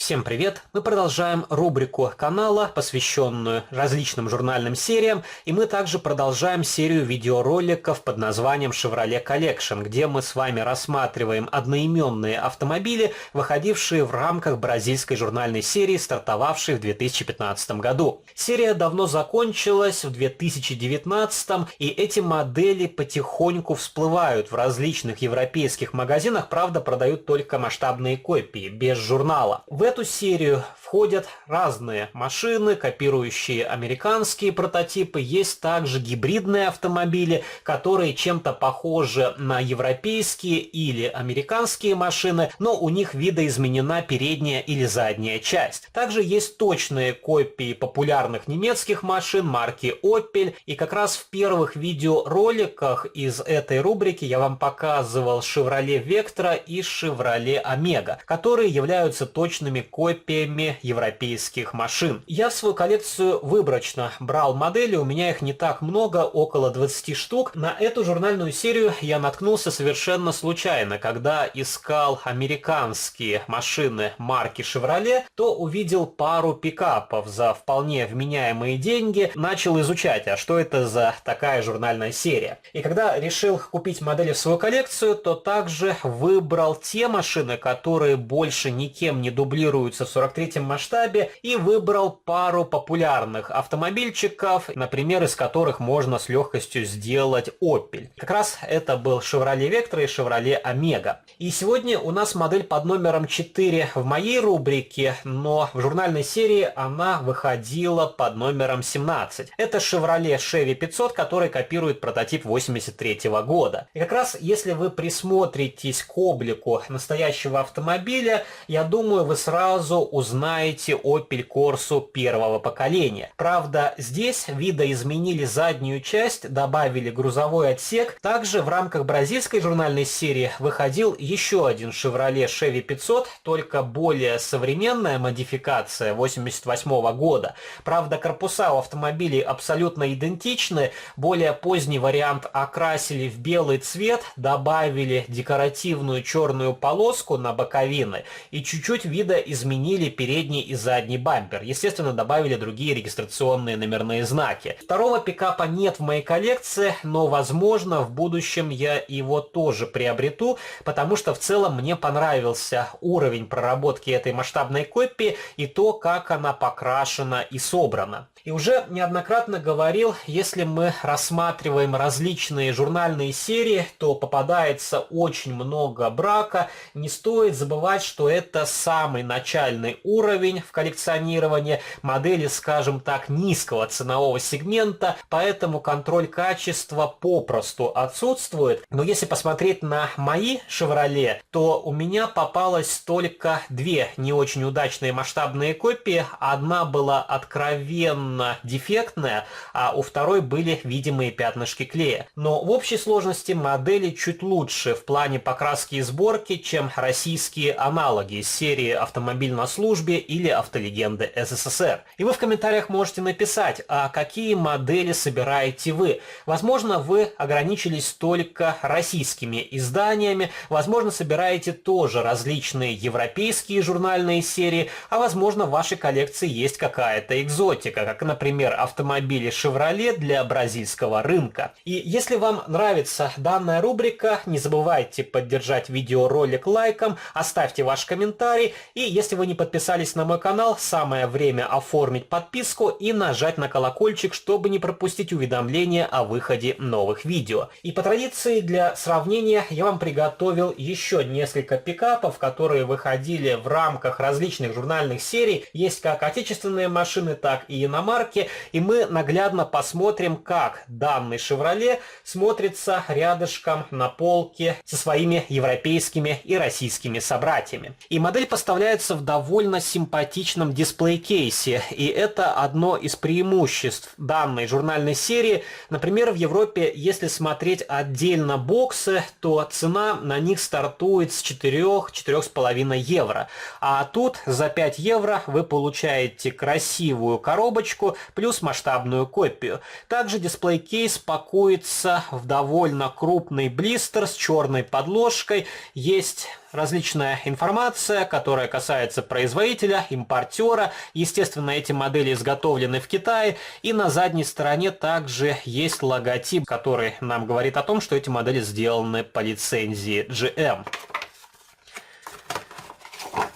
Всем привет! Мы продолжаем рубрику канала, посвященную различным журнальным сериям, и мы также продолжаем серию видеороликов под названием Chevrolet Collection, где мы с вами рассматриваем одноименные автомобили, выходившие в рамках бразильской журнальной серии, стартовавшей в 2015 году. Серия давно закончилась в 2019, и эти модели потихоньку всплывают в различных европейских магазинах, правда продают только масштабные копии, без журнала. В эту серию входят разные машины, копирующие американские прототипы. Есть также гибридные автомобили, которые чем-то похожи на европейские или американские машины, но у них видоизменена передняя или задняя часть. Также есть точные копии популярных немецких машин марки Opel. И как раз в первых видеороликах из этой рубрики я вам показывал Chevrolet Vectra и Chevrolet Omega, которые являются точными копиями европейских машин. Я в свою коллекцию выборочно брал модели, у меня их не так много, около 20 штук. На эту журнальную серию я наткнулся совершенно случайно. Когда искал американские машины марки Chevrolet, то увидел пару пикапов за вполне вменяемые деньги, начал изучать, а что это за такая журнальная серия. И когда решил купить модели в свою коллекцию, то также выбрал те машины, которые больше никем не дублируются в 43-м масштабе, и выбрал пару популярных автомобильчиков, например, из которых можно с легкостью сделать Opel. Как раз это был Chevrolet Vectra и Chevrolet Omega. И сегодня у нас модель под номером 4 в моей рубрике, но в журнальной серии она выходила под номером 17. Это Chevrolet Chevy 500, который копирует прототип 83 года. И как раз если вы присмотритесь к облику настоящего автомобиля, я думаю, вы сразу узнаете Opel Corsa первого поколения. Правда, здесь видоизменили заднюю часть, добавили грузовой отсек. Также в рамках бразильской журнальной серии выходил еще один Chevrolet Chevy 500, только более современная модификация 88 года. Правда, корпуса у автомобилей абсолютно идентичны. Более поздний вариант окрасили в белый цвет, добавили декоративную черную полоску на боковины и чуть-чуть изменили передний и задний бампер. Естественно, добавили другие регистрационные номерные знаки. Второго пикапа нет в моей коллекции, но, возможно, в будущем я его тоже приобрету, потому что в целом мне понравился уровень проработки этой масштабной копии и то, как она покрашена и собрана. И уже неоднократно говорил, если мы рассматриваем различные журнальные серии, то попадается очень много брака. Не стоит забывать, что это самый начальный уровень в коллекционировании, модели, скажем так, низкого ценового сегмента, поэтому контроль качества попросту отсутствует. Но если посмотреть на мои Chevrolet, то у меня попалось только две не очень удачные масштабные копии. Одна была откровенно дефектная, а у второй были видимые пятнышки клея. Но в общей сложности модели чуть лучше в плане покраски и сборки, чем российские аналоги из серии «Автомобиль на службе» или «Автолегенды СССР». И вы в комментариях можете написать, а какие модели собираете вы. Возможно, вы ограничились только российскими изданиями, возможно, собираете тоже различные европейские журнальные серии, а возможно, в вашей коллекции есть какая-то экзотика, как, например, автомобили Chevrolet для бразильского рынка. И если вам нравится данная рубрика, не забывайте поддержать видеоролик лайком, оставьте ваш комментарий, и если вы не подписались на мой канал, самое время оформить подписку и нажать на колокольчик, чтобы не пропустить уведомления о выходе новых видео. И по традиции, для сравнения, я вам приготовил еще несколько пикапов, которые выходили в рамках различных журнальных серий. Есть как отечественные машины, так и иномарки. И мы наглядно посмотрим, как данный Chevrolet смотрится рядышком на полке со своими европейскими и российскими собратьями. И модель поставляется в довольно симпатичном дисплей-кейсе, и это одно из преимуществ данной журнальной серии. Например, в Европе, если смотреть отдельно боксы, то цена на них стартует с 4-4,5 евро. А тут за 5 евро вы получаете красивую коробочку плюс масштабную копию. Также дисплей-кейс пакуется в довольно крупный блистер с черной подложкой. Есть различная информация, которая касается производителя, импортера. Естественно, эти модели изготовлены в Китае. И на задней стороне также есть логотип, который нам говорит о том, что эти модели сделаны по лицензии GM.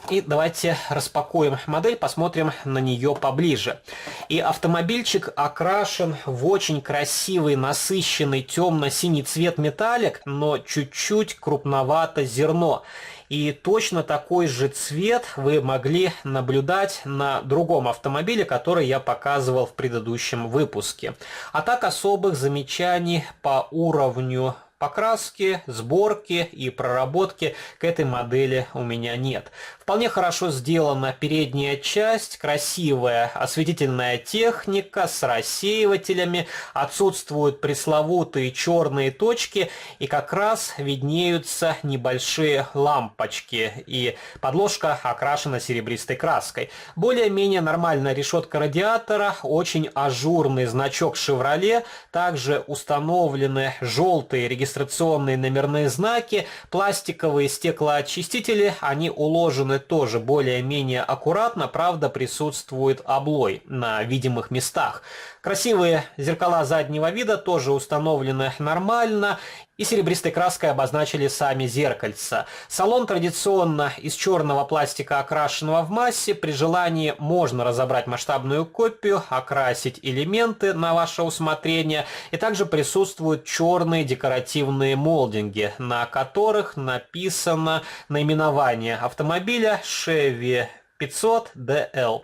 И давайте распакуем модель, посмотрим на нее поближе. И автомобильчик окрашен в очень красивый, насыщенный темно-синий цвет металлик, но чуть-чуть крупновато зерно. И точно такой же цвет вы могли наблюдать на другом автомобиле, который я показывал в предыдущем выпуске. А так особых замечаний по уровню покраски, сборки и проработки к этой модели у меня нет. Вполне хорошо сделана передняя часть, красивая осветительная техника с рассеивателями, отсутствуют пресловутые черные точки и как раз виднеются небольшие лампочки, и подложка окрашена серебристой краской. Более-менее нормальная решетка радиатора, очень ажурный значок Chevrolet, также установлены желтые регистрационные номерные знаки, пластиковые стеклоочистители, они уложены тоже более-менее аккуратно, правда присутствует облой на видимых местах. Красивые зеркала заднего вида тоже установлены нормально, и серебристой краской обозначили сами зеркальца. Салон традиционно из черного пластика, окрашенного в массе. При желании можно разобрать масштабную копию, окрасить элементы на ваше усмотрение. И также присутствуют черные декоративные молдинги, на которых написано наименование автомобиля Chevy 500 DL.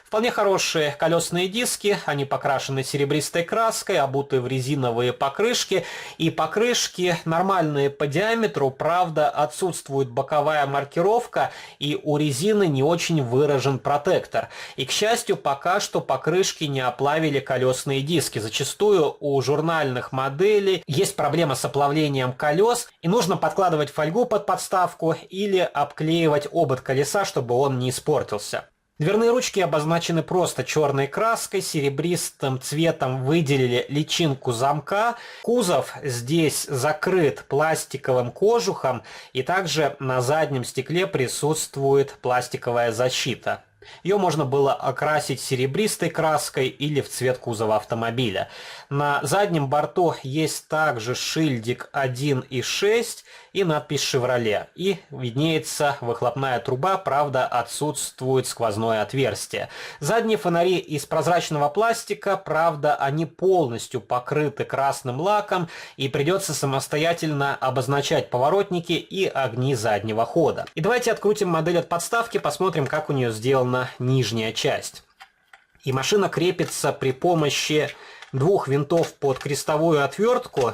Вполне хорошие колесные диски, они покрашены серебристой краской, обуты в резиновые покрышки. И покрышки нормальные по диаметру, правда отсутствует боковая маркировка, и у резины не очень выражен протектор. И, к счастью, пока что покрышки не оплавили колесные диски. Зачастую у журнальных моделей есть проблема с оплавлением колес, и нужно подкладывать фольгу под подставку или обклеивать обод колеса, чтобы он не испортился. Дверные ручки обозначены просто черной краской, серебристым цветом выделили личинку замка. Кузов здесь закрыт пластиковым кожухом, и также на заднем стекле присутствует пластиковая защита. Ее можно было окрасить серебристой краской или в цвет кузова автомобиля. На заднем борту есть также шильдик 1.6 и надпись Chevrolet. И виднеется выхлопная труба, правда отсутствует сквозное отверстие. Задние фонари из прозрачного пластика, правда они полностью покрыты красным лаком, и придется самостоятельно обозначать поворотники и огни заднего хода. И давайте открутим модель от подставки, посмотрим, как у нее сделана нижняя часть. И машина крепится при помощи двух винтов под крестовую отвертку.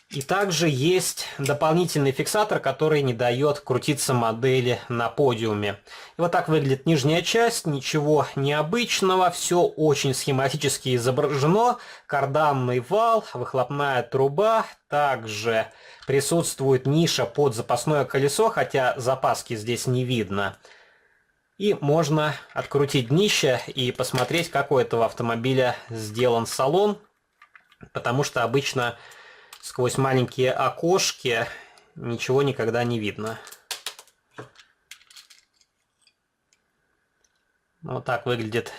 И также есть дополнительный фиксатор, который не дает крутиться модели на подиуме. И вот так выглядит нижняя часть, ничего необычного, все очень схематически изображено. Карданный вал, выхлопная труба, также присутствует ниша под запасное колесо, хотя запаски здесь не видно. И можно открутить днище и посмотреть, как у этого автомобиля сделан салон, потому что обычно сквозь маленькие окошки ничего никогда не видно. Вот так выглядят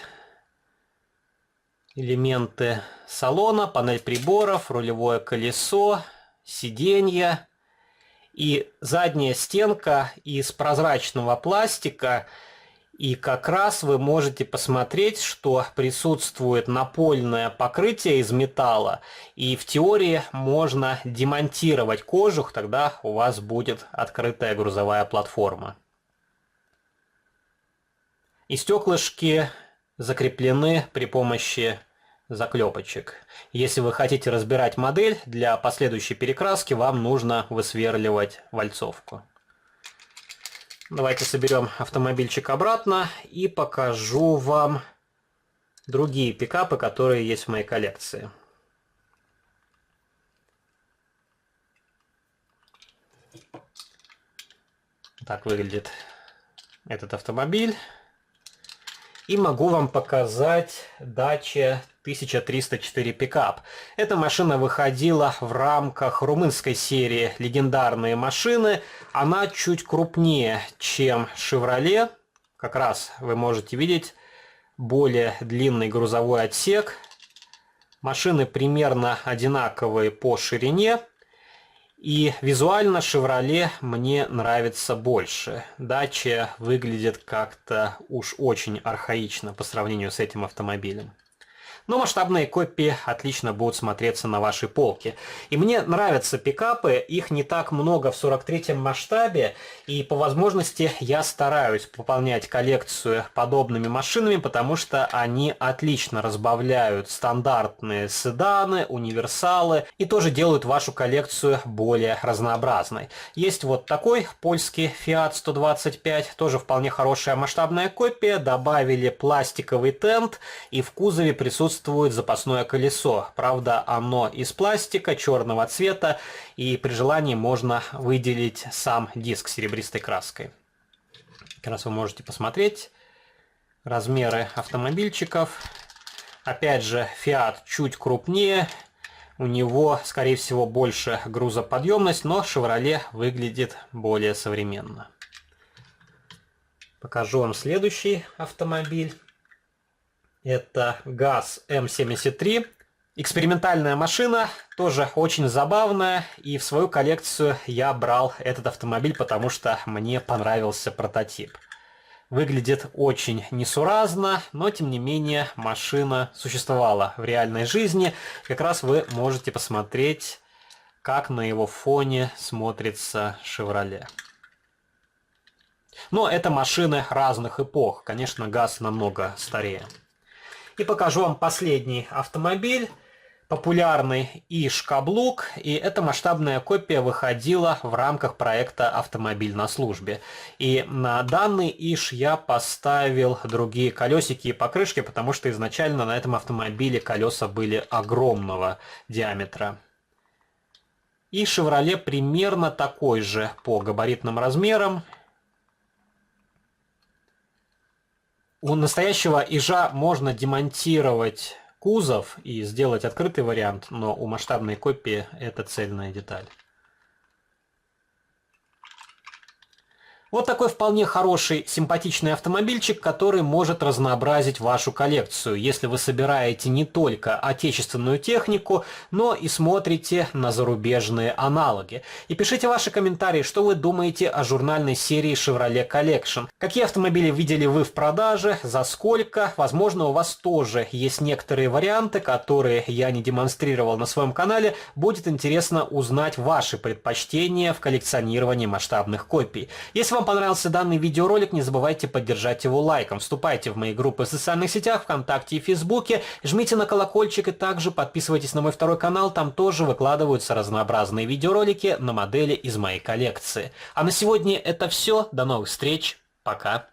элементы салона, панель приборов, рулевое колесо, сиденье. И задняя стенка из прозрачного пластика. И как раз вы можете посмотреть, что присутствует напольное покрытие из металла. И в теории можно демонтировать кожух, тогда у вас будет открытая грузовая платформа. И стеклышки закреплены при помощи заклепочек. Если вы хотите разбирать модель, для последующей перекраски вам нужно высверливать вальцовку. Давайте соберем автомобильчик обратно и покажу вам другие пикапы, которые есть в моей коллекции. Так выглядит этот автомобиль. И могу вам показать Dacia 1304 пикап. Эта машина выходила в рамках румынской серии «Легендарные машины». Она чуть крупнее, чем Chevrolet. Как раз вы можете видеть более длинный грузовой отсек. Машины примерно одинаковые по ширине. И визуально Chevrolet мне нравится больше. Dacia выглядит как-то уж очень архаично по сравнению с этим автомобилем. Но масштабные копии отлично будут смотреться на вашей полке. И мне нравятся пикапы, их не так много в 43-м масштабе, и по возможности я стараюсь пополнять коллекцию подобными машинами, потому что они отлично разбавляют стандартные седаны, универсалы и тоже делают вашу коллекцию более разнообразной. Есть вот такой польский Fiat 125, тоже вполне хорошая масштабная копия, добавили пластиковый тент, и в кузове присутствует запасное колесо. Правда, оно из пластика, черного цвета, и при желании можно выделить сам диск серебристой краской. Как раз вы можете посмотреть размеры автомобильчиков. Опять же, Fiat чуть крупнее, у него, скорее всего, больше грузоподъемность, но Chevrolet выглядит более современно. Покажу вам следующий автомобиль. Это ГАЗ М73. Экспериментальная машина, тоже очень забавная. И в свою коллекцию я брал этот автомобиль, потому что мне понравился прототип. Выглядит очень несуразно, но тем не менее машина существовала в реальной жизни. Как раз вы можете посмотреть, как на его фоне смотрится Chevrolet. Но это машины разных эпох. Конечно, ГАЗ намного старее. И покажу вам последний автомобиль, популярный Иж Каблук, и эта масштабная копия выходила в рамках проекта «Автомобиль на службе». И на данный Иж я поставил другие колесики и покрышки, потому что изначально на этом автомобиле колеса были огромного диаметра. И Chevrolet примерно такой же по габаритным размерам. У настоящего Ижа можно демонтировать кузов и сделать открытый вариант, но у масштабной копии это цельная деталь. Вот такой вполне хороший, симпатичный автомобильчик, который может разнообразить вашу коллекцию, если вы собираете не только отечественную технику, но и смотрите на зарубежные аналоги. И пишите ваши комментарии, что вы думаете о журнальной серии Chevrolet Collection. Какие автомобили видели вы в продаже, за сколько? Возможно, у вас тоже есть некоторые варианты, которые я не демонстрировал на своем канале. Будет интересно узнать ваши предпочтения в коллекционировании масштабных копий. Если вам понравился данный видеоролик, не забывайте поддержать его лайком. Вступайте в мои группы в социальных сетях, ВКонтакте и Фейсбуке, жмите на колокольчик и также подписывайтесь на мой второй канал, там тоже выкладываются разнообразные видеоролики на модели из моей коллекции. А на сегодня это все, до новых встреч, пока!